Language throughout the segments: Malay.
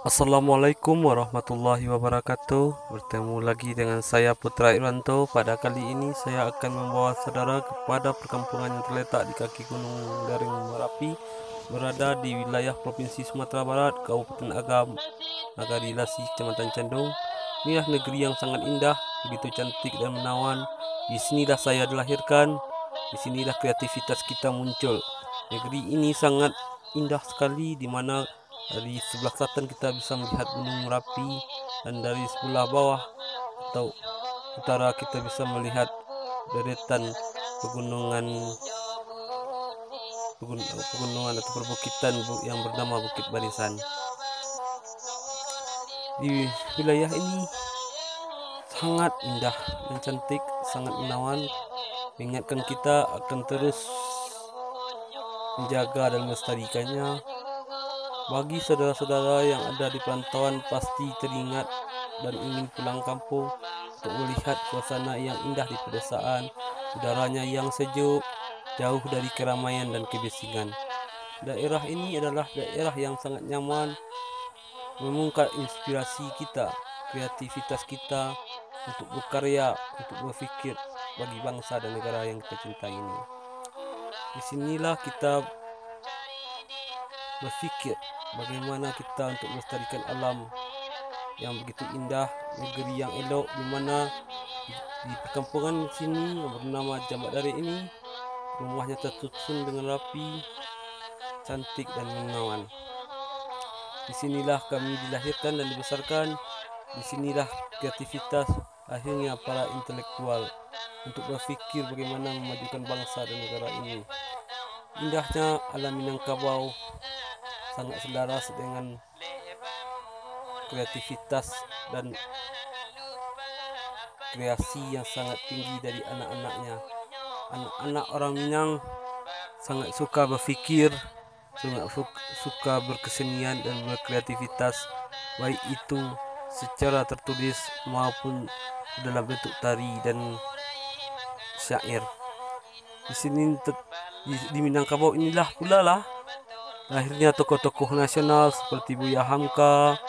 Assalamualaikum warahmatullahi wabarakatuh. Bertemu lagi dengan saya Putra Irwanto. Pada kali ini saya akan membawa saudara kepada perkampungan yang terletak di kaki Gunung Lereng Merapi, berada di wilayah Provinsi Sumatera Barat, Kabupaten Agam, Nagari Lasi, Kecamatan Candung. Inilah negeri yang sangat indah, begitu cantik dan menawan. Di sinilah saya dilahirkan, di sinilah kreativitas kita muncul. Negeri ini sangat indah sekali, di mana dari sebelah selatan kita bisa melihat Gunung Merapi, dan dari sebelah bawah atau utara kita bisa melihat deretan pegunungan pegunungan atau perbukitan yang bernama Bukit Barisan. Di wilayah ini sangat indah dan cantik, sangat menawan, mengingatkan kita akan terus menjaga dan melestarikannya. Bagi saudara-saudara yang ada di perantauan pasti teringat dan ingin pulang kampung untuk melihat suasana yang indah di pedesaan, udaranya yang sejuk, jauh dari keramaian dan kebisingan. Daerah ini adalah daerah yang sangat nyaman, mengungkap inspirasi kita, kreativitas kita untuk berkarya, untuk berpikir bagi bangsa dan negara yang kita cintai ini. Disinilah kita berpikir bagaimana kita untuk melestarikan alam yang begitu indah, negeri yang elok, di mana di perkampungan sini yang bernama Jambak Dari ini, rumahnya tersusun dengan rapi, cantik dan menawan. Disinilah kami dilahirkan dan dibesarkan. Disinilah kreativitas akhirnya para intelektual untuk berpikir bagaimana memajukan bangsa dan negara ini. Indahnya alam Minangkabau sangat selaras dengan kreativitas dan kreasi yang sangat tinggi dari anak-anaknya. Anak-anak orang Minang sangat suka berpikir, sangat suka berkesenian dan berkreativitas, baik itu secara tertulis maupun dalam bentuk tari dan syair. Di sini di Minangkabau inilah pula lah lahirnya tokoh-tokoh nasional seperti Buya Hamka,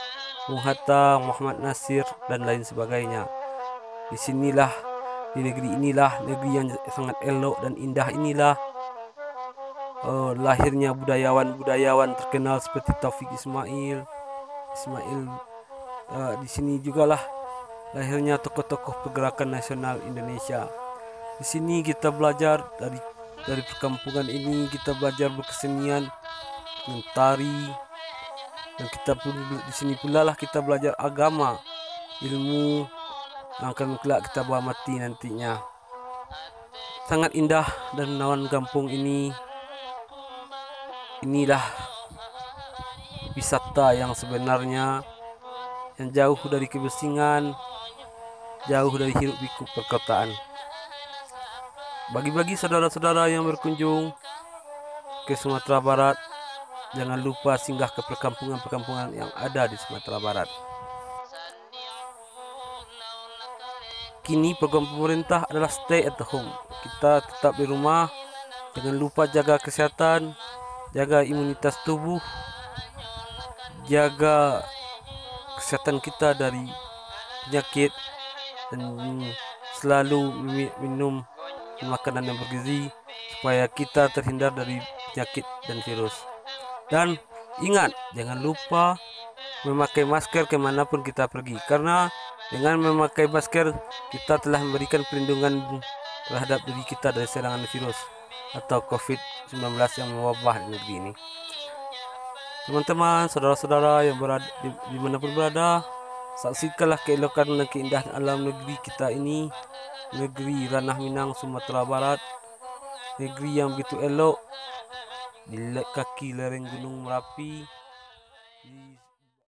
Bung Hatta, Muhammad Nasir, dan lain sebagainya. Di sinilah, di negeri inilah, negeri yang sangat elok dan indah inilah lahirnya budayawan-budayawan terkenal seperti Taufik Ismail. Di sini jugalah lahirnya tokoh-tokoh pergerakan nasional Indonesia. Di sini kita belajar dari perkampungan ini, kita belajar berkesenian, tari, dan kita pun di sini pula lah kita belajar agama, ilmu yang akan kelak kita bawa mati nantinya. Sangat indah dan menawan kampung ini. Inilah wisata yang sebenarnya, yang jauh dari kebisingan, jauh dari hiruk pikuk perkotaan. Bagi saudara-saudara yang berkunjung ke Sumatera Barat, jangan lupa singgah ke perkampungan-perkampungan yang ada di Sumatera Barat. Kini program pemerintah adalah stay at home. Kita tetap di rumah, jangan lupa jaga kesehatan, jaga imunitas tubuh, jaga kesehatan kita dari penyakit, dan selalu minum makanan yang bergizi supaya kita terhindar dari penyakit dan virus. Dan ingat, jangan lupa memakai masker kemanapun kita pergi, karena dengan memakai masker kita telah memberikan perlindungan terhadap diri kita dari serangan virus atau COVID-19 yang mewabah di negeri ini. Teman-teman, saudara-saudara yang berada dimanapun berada, saksikanlah keelokan dan keindahan alam negeri kita ini, negeri Ranah Minang, Sumatera Barat, negeri yang begitu elok di kaki lereng Gunung Merapi.